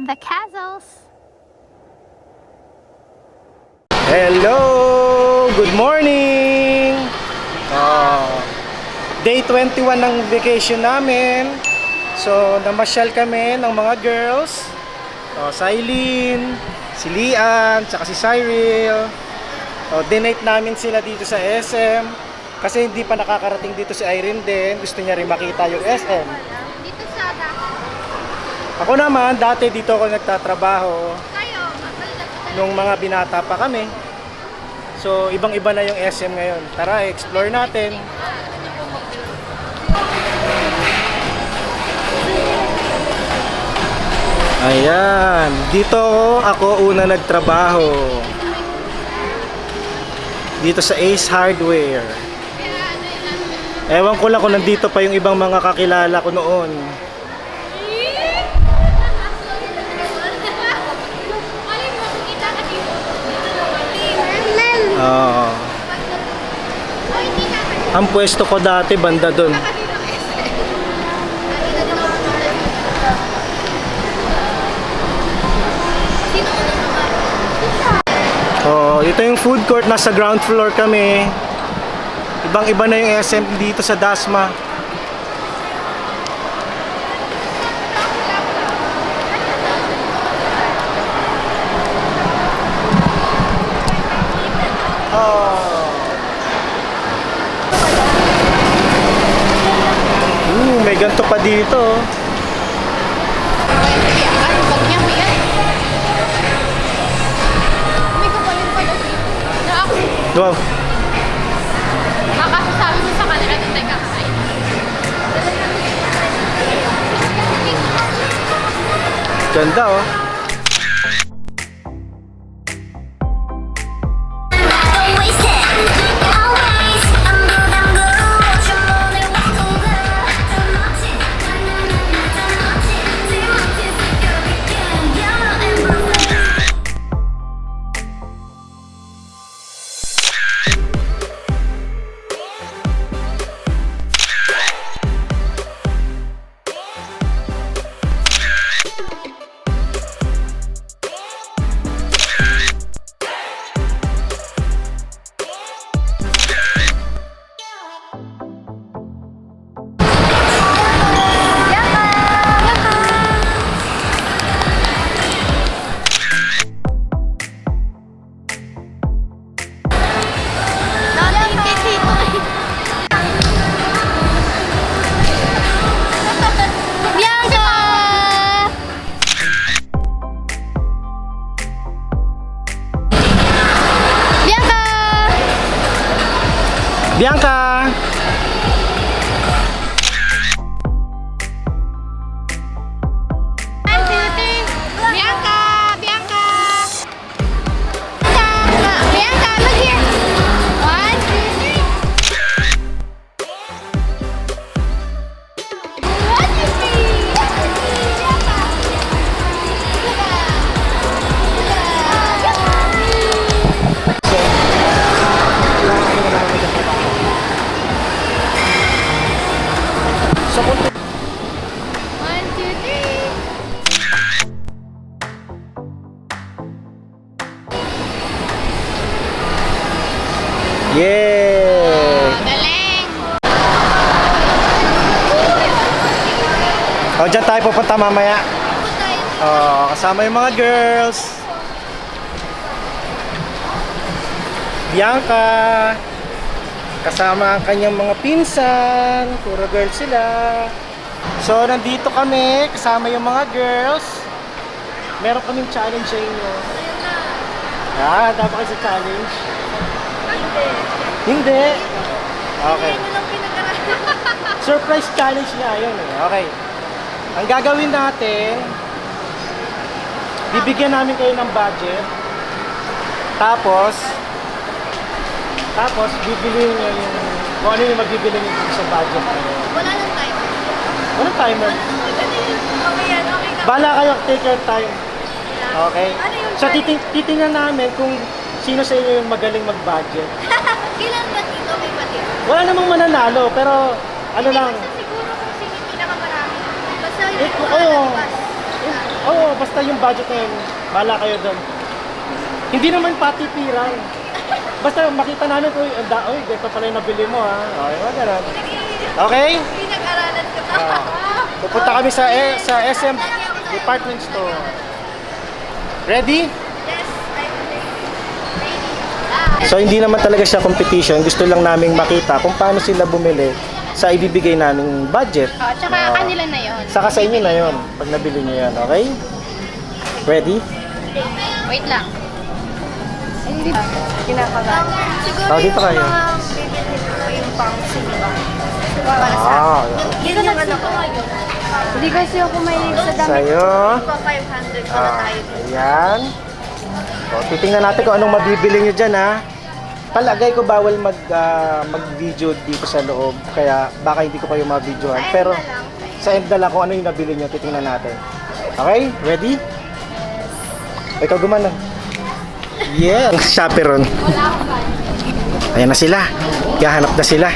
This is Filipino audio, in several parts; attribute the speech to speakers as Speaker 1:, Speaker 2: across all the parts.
Speaker 1: the castles.
Speaker 2: Hello! Good morning! Day 21 ng vacation namin. So, namasyal kami ng mga girls. Si Aileen, si Lian, tsaka si Cyril. Dinate namin sila dito sa SM. Kasi hindi pa nakakarating dito si Irene din. Gusto niya rin makita yung SM.
Speaker 1: Dito sa
Speaker 2: Ako naman, dati dito ako nagtatrabaho.
Speaker 1: kayo,
Speaker 2: Nung mga binata pa kami. So, ibang-iba na yung SM ngayon. Tara, explore natin. Ayan, dito ako una nagtrabaho. Dito sa Ace Hardware. Ewan ko lang kung nandito pa yung ibang mga kakilala ko noon. Oo. Ang pwesto ko dati banda dun. Ito yung food court, nasa ground floor kami. Ibang-iba na yung SM dito sa Dasma. May ganito pa dito. Wow.
Speaker 1: Makasasabi mo sa kanila doon tayo kakain.
Speaker 2: Ganda oh. Bianca! Yeah!
Speaker 1: Galing!
Speaker 2: Diyan tayo pupunta mamaya. Kasama yung mga girls. Bianca. Kasama ang kanyang mga pinsan. Puro girls sila. So, nandito kami. Kasama yung mga girls. Meron kaming challenge sa inyo. Dapat kayo sa challenge. Hindi. Okay. Surprise challenge nga yun eh. Okay. Ang gagawin natin, bibigyan namin kayo ng budget. Tapos bibili nyo yung kung ano yung magbibili nyo sa budget.
Speaker 1: Wala nang timer.
Speaker 2: Walang timer.
Speaker 1: Okay yan, okay ka.
Speaker 2: Bala kayo, take your time. Okay?
Speaker 1: Ano yung
Speaker 2: So titingnan namin kung sino sa inyo yung magaling mag-budget.
Speaker 1: Kailan ba dito may batid?
Speaker 2: Wala namang mananalo, pero ano lang,
Speaker 1: Siguro kung sino yung pinakamarami. Basta
Speaker 2: Eh,
Speaker 1: yung
Speaker 2: oo.
Speaker 1: lumabas.
Speaker 2: Oo, basta yung budget na yun. Bahala kayo doon. Hindi naman patipiran. Basta makita namin, uy, ganito pala yung nabili mo ha. Okay, wag ganun. Okay?
Speaker 1: Pinag-aralan ko to.
Speaker 2: Pupunta kami sa SM Department Store. Ready?
Speaker 1: Yes, I'm ready.
Speaker 2: So hindi naman talaga siya competition. Gusto lang naming makita kung paano sila bumili sa ibibigay naming budget.
Speaker 1: Oh, tsaka kanila na yon.
Speaker 2: Saka sa inyo na yon pag nabili nyo yan. Okay? Ready?
Speaker 1: Wait lang. Hindi ba? Kinakabahan. Siguro
Speaker 2: Oh, dito kayo.
Speaker 1: mga bibili ko yung pang simba. Para sa yun yung ano ko ngayon. Hindi kasi ako may sa damit.
Speaker 2: Sa'yo.
Speaker 1: Pa 500 ko na tayo.
Speaker 2: Ayan. O, titingnan natin kung anong mabibili nyo dyan ha. Palagay ko bawal mag-video dito sa loob. Kaya baka hindi ko kayo ma-videohan. Pero sa end na lang kung ano yung nabili nyo, titingnan natin. Okay? Ready? Ikaw gumana. Yeah! Ang chaperon. Ayan na sila. Gahanap na sila.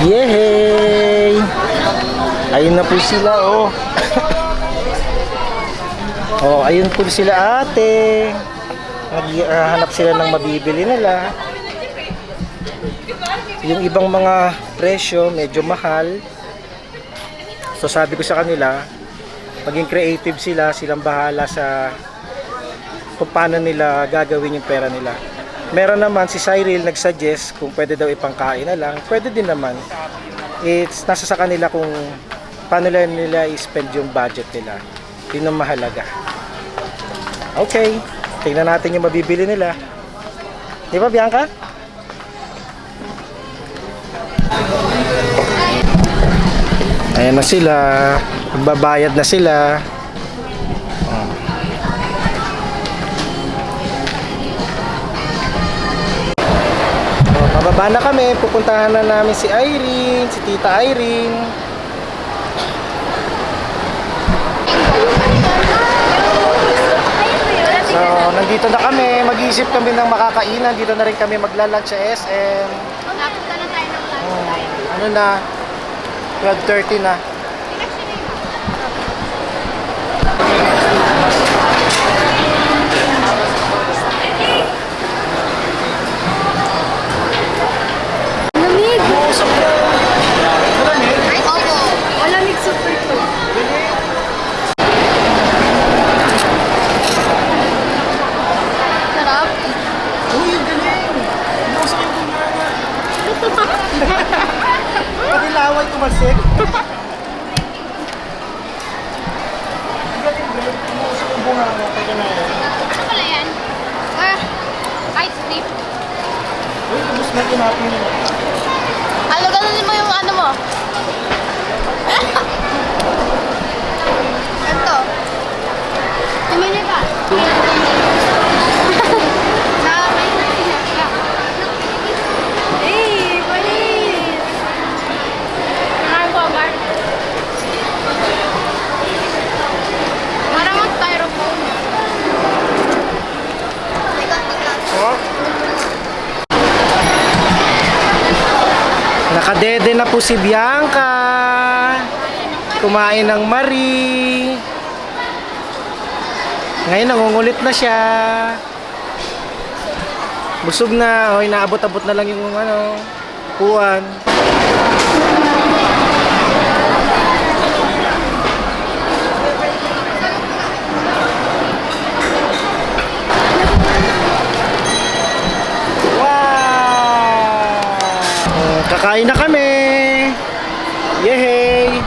Speaker 2: Yehey! Ayun na po sila, oh. Oh, ayun po sila, ate. Naghahanap sila ng mabibili nila. Yung ibang mga presyo, medyo mahal. So sabi ko sa kanila, maging creative sila, silang bahala sa kung paano nila gagawin yung pera nila. Meron naman si Cyril nag-suggest kung pwede daw ipangkain na lang. Pwede din naman. It's nasa sa kanila kung paano nila i-spend yung budget nila. Yun ang mahalaga. Okay, tingnan natin yung mabibili nila. Di ba, Bianca? Ayan na sila. Magbabayad na sila. Pababa na kami, pupuntahan na namin si Irene, si Tita Irene. So, nandito na kami, mag-iisip kami ng makakainan, dito na rin kami magla-lunch sa SM.
Speaker 1: Napunta na tayo ng lunch.
Speaker 2: Ano na, 12:30 na.
Speaker 1: Lamig!
Speaker 2: Malamig?
Speaker 1: Ay, opo. Malamig super ito. Sarap.
Speaker 2: Uy, ang galing! Nasa kayo kumana. Pati laway tumalsik. Ang galing, galing. Nasa kayo bunganga. Teka na yan.
Speaker 1: Ano pala yan? Ice cream.
Speaker 2: Uy, tapos na tinapin.
Speaker 1: Ano, ganunin mo yung ano mo? Ganto. Tumili ka. Hey, panis! Kakain ko, Bart. Parang ang styrofoam.
Speaker 2: Oh. Nakadede na po si Bianca. Kumain ng Marie. Ngayon nangungulit na siya. Busog na. O, inaabot-abot na lang yung ano, puwan. Wow! Kakain na kami. Yehey!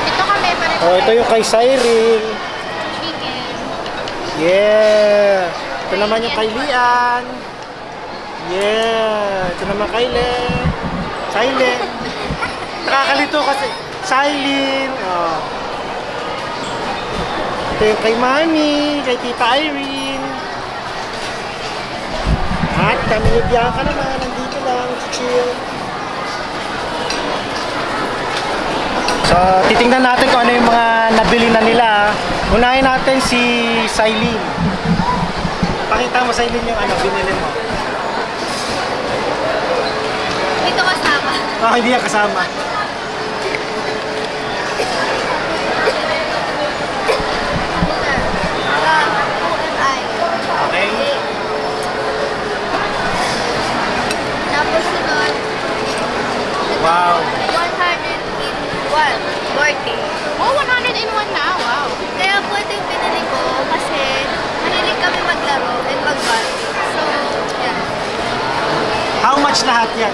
Speaker 1: Ito kami, pareho.
Speaker 2: Oh, ito yung kay Cyril.
Speaker 1: Chicken.
Speaker 2: Yeah! Ito naman yung kay Lian. Yeah! Ito naman kay Le. Silent. Nakakalito kasi. Silent. Oh. Ito yung kay Mami, kay Tita Irene. At kami ni Bianca naman, nandito lang, chill. So, titingnan natin kung ano yung mga nabili na nila. Unahin natin si Cylene. Pakita mo sa inyo yung ano, binili mo.
Speaker 1: Dito kasama.
Speaker 2: Hindi yan kasama.
Speaker 1: Ay.
Speaker 2: Okay?
Speaker 1: Tapos sunod,
Speaker 2: Wow.
Speaker 1: 100 in 1 birthday.
Speaker 3: Oh, 100 in 1 na. Wow.
Speaker 1: Kaya po ito yung pinili ko kasi mahilig kami maglaro and mag-birthday. So, yan.
Speaker 2: How much lahat yan?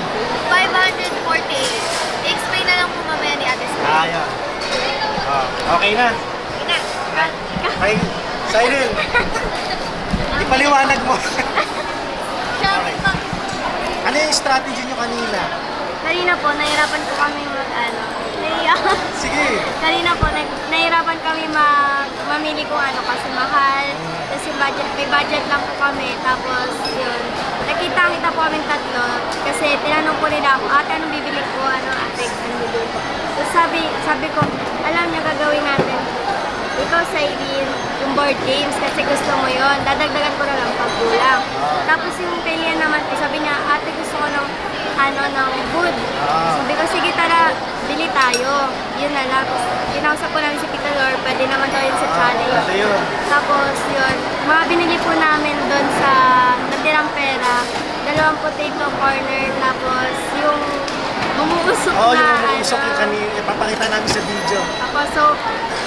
Speaker 1: 548. I-explain na lang po mamaya ni Ate Sky.
Speaker 2: Yan. Okay na.
Speaker 1: Ina,
Speaker 2: Okay. Cyril. Ipaliwanag mo.
Speaker 1: shopping pa.
Speaker 2: Ano yung strategy nyo kanina?
Speaker 1: Kanina po, nahirapan po kami
Speaker 2: Sige.
Speaker 1: Kanina po, nahirapan kami mamili kung ano kasi mahal. Kasi may budget lang po kami. Tapos yun, nakita po kami tatlo. Kasi tinanong ko nila ako, ate anong bibili ko? Ano ate, anong bibili ko? So sabi ko, alam niyo gagawin natin. Ikaw sa yung board games kasi gusto mo yon. Dadagdagan ko na lang pag kulang. Tapos yung kay Lian naman, sabi niya, ate gusto ko ng food. Sabi ko, sige tara, bili tayo. Yun na lang. Tapos kinausap ko namin si Tita Lor, pwede naman daw yun sa challenge.
Speaker 2: Ito yun.
Speaker 1: Tapos yun, mga binili po namin doon sa natirang pera, 2 potato corner, tapos yung umuusok
Speaker 2: Oh,
Speaker 1: na
Speaker 2: yung umuusok yung kanina. Ipapakita namin sa video.
Speaker 1: Tapos so,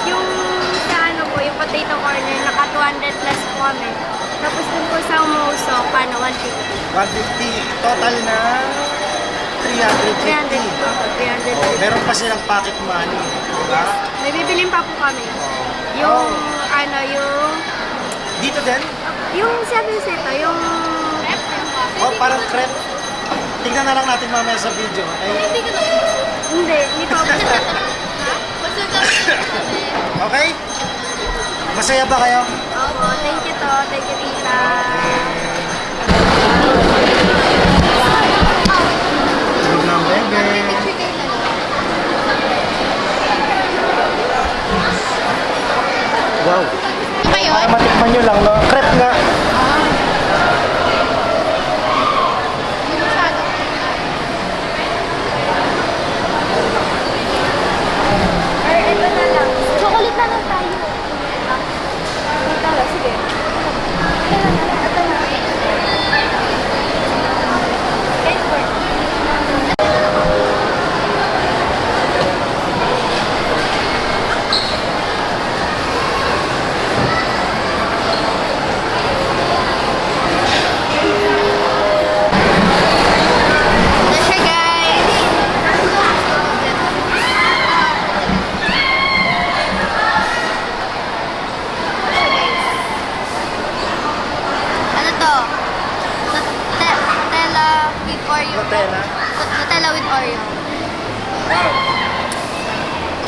Speaker 1: yung sa yung potato corner, naka 200 plus po kami. Tapos dun po sa umuusok, 150.
Speaker 2: 150. Total na 350.
Speaker 1: 300 po. 300.
Speaker 2: Oh, meron pa silang pocket money. Diba?
Speaker 1: May bibilin pa po kami. Yung, yung...
Speaker 2: Dito din?
Speaker 1: Yung sabi sa ito, yung...
Speaker 2: Oh, parang crepe. Tingnan na lang natin mamaya sa video. Okay?
Speaker 1: Hindi pa po.
Speaker 2: Okay? Masaya ba kayo?
Speaker 1: Opo, thank you to. Thank you, tita.
Speaker 2: Tulog na ang bebe. Wow.
Speaker 3: Ano ba yun?
Speaker 2: Para matikman nyo lang, no? Crepe nga.
Speaker 1: Or ito na lang. Chocolate na lang tayo. Ito lang, sige. Ito na. Pleasure, guys. Ano to? Nutella with Oreo.
Speaker 2: Nutella.
Speaker 1: Nutella with Oreo.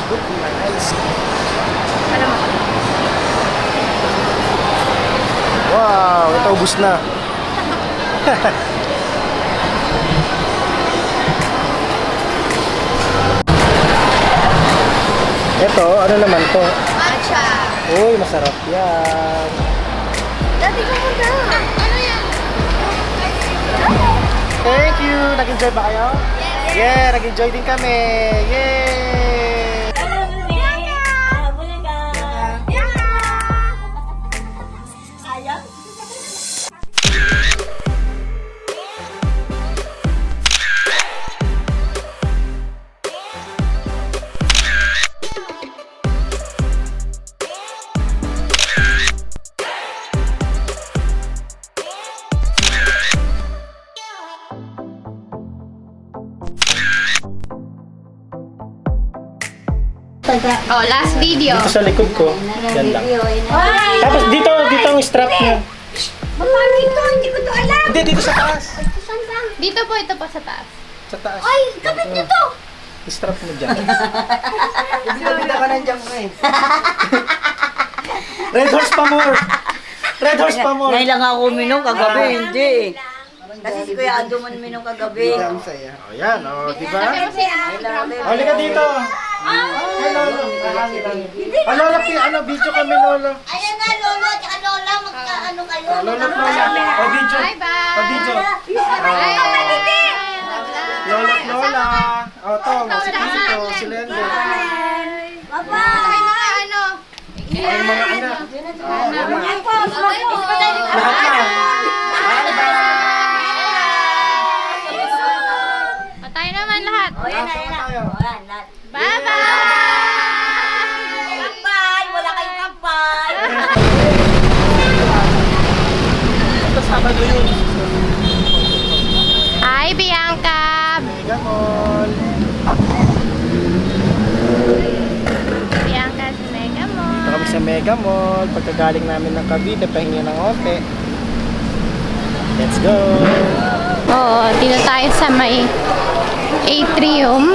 Speaker 2: Good, nice.
Speaker 1: Ano mo?
Speaker 2: Wow, ito ubus na. Ito, ano naman to?
Speaker 1: Matcha.
Speaker 2: Uy, masarap yan.
Speaker 1: Dati ko muna. Ano yan?
Speaker 2: Thank you! Nag-enjoy ba kayo?
Speaker 1: Yes.
Speaker 2: Yeah, nag-enjoy din kami. Yay!
Speaker 3: Oh, last video.
Speaker 2: Dito sa likod ko, yan lang. Tapos dito ang strap niya.
Speaker 1: Paano ito? Hindi ko to alam.
Speaker 2: Hindi, dito sa taas.
Speaker 1: Saan ba?
Speaker 3: Dito po, ito pa sa taas.
Speaker 2: Sa taas.
Speaker 1: Ay, kapit nito.
Speaker 2: Strap mo dyan.
Speaker 4: Bida ka nandiyan ko eh.
Speaker 2: Red horse pa more. Red horse pa more.
Speaker 4: Ngayon lang ako uminom kagabi, hindi eh. Kasi si Kuya Ando man uminom kagabi.
Speaker 2: Oh, yan, oh, di ba?
Speaker 3: Pero si
Speaker 4: Ngayon lang ako
Speaker 2: Halika dito. Ay, Lolo. Lola, video kami, Lolo.
Speaker 5: Ayan na, Lolo at saka Lola, magkaano kayo?
Speaker 2: Lolo at Lola. Video.
Speaker 3: Bye-bye!
Speaker 2: Video. Lolo at Lola. To, si Tito, si Lendo.
Speaker 3: Ay, mga ano?
Speaker 2: Ang mga anak.
Speaker 5: Mapos!
Speaker 2: Lahat na. Bye-bye.
Speaker 3: Patay naman lahat.
Speaker 5: O, yan na, yan na.
Speaker 2: Tayo.
Speaker 5: O, yan, lahat.
Speaker 3: Bye-bye!
Speaker 5: Kampay! Wala kayong kampay!
Speaker 2: Ito Sabado yun.
Speaker 3: Hi, Bianca!
Speaker 2: Mega Mall.
Speaker 3: Bianca sa Mega
Speaker 2: Ito
Speaker 3: Mall.
Speaker 2: kami sa Mega Mall. Pagkagaling namin ng Cavite, pahingi ng ote. Let's go!
Speaker 3: Oo, dito tayo sa may atrium.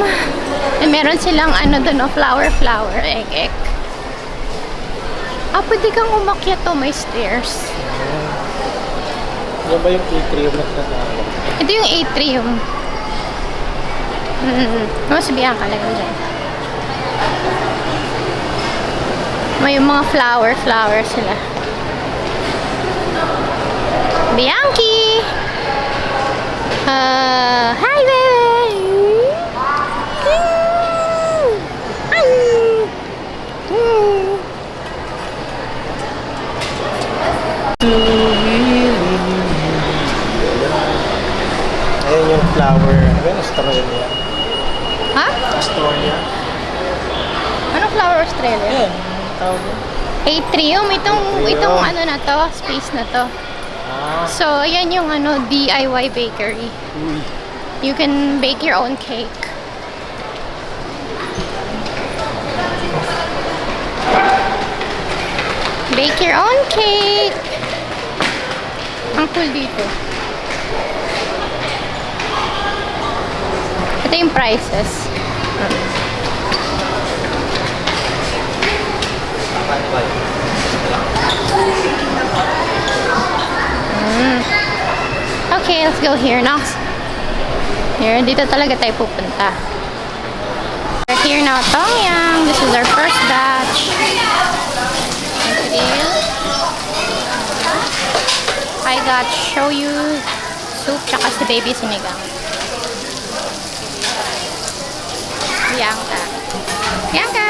Speaker 3: Meron silang ano doon, flower, egg. Pwede kang umakyat to, may stairs.
Speaker 2: Yan ba yung atrium na tinatawag?
Speaker 3: Ito yung atrium. Mas Bianca lang dyan. May mga flower sila. Bianchi! Hi, baby! Hi!
Speaker 2: Ayan yung flower. Ano ba yung Australia?
Speaker 3: Ha?
Speaker 2: Australia?
Speaker 3: Anong flower Australia?
Speaker 2: Ayan. Tawag yun.
Speaker 3: Atrium. Itong
Speaker 2: Atrium.
Speaker 3: ano na to, space na to.
Speaker 2: Ah.
Speaker 3: So, yan yung ano, DIY bakery.
Speaker 2: Uy.
Speaker 3: You can bake your own cake. Bake your own cake! Ang cool dito. Ito yung prices. Okay, let's go here now. Here, dito talaga tayo pupunta. We're here now, Tongyang. This is our first batch. I got shoyu soup tsaka si baby sinigang. Bianca. Bianca!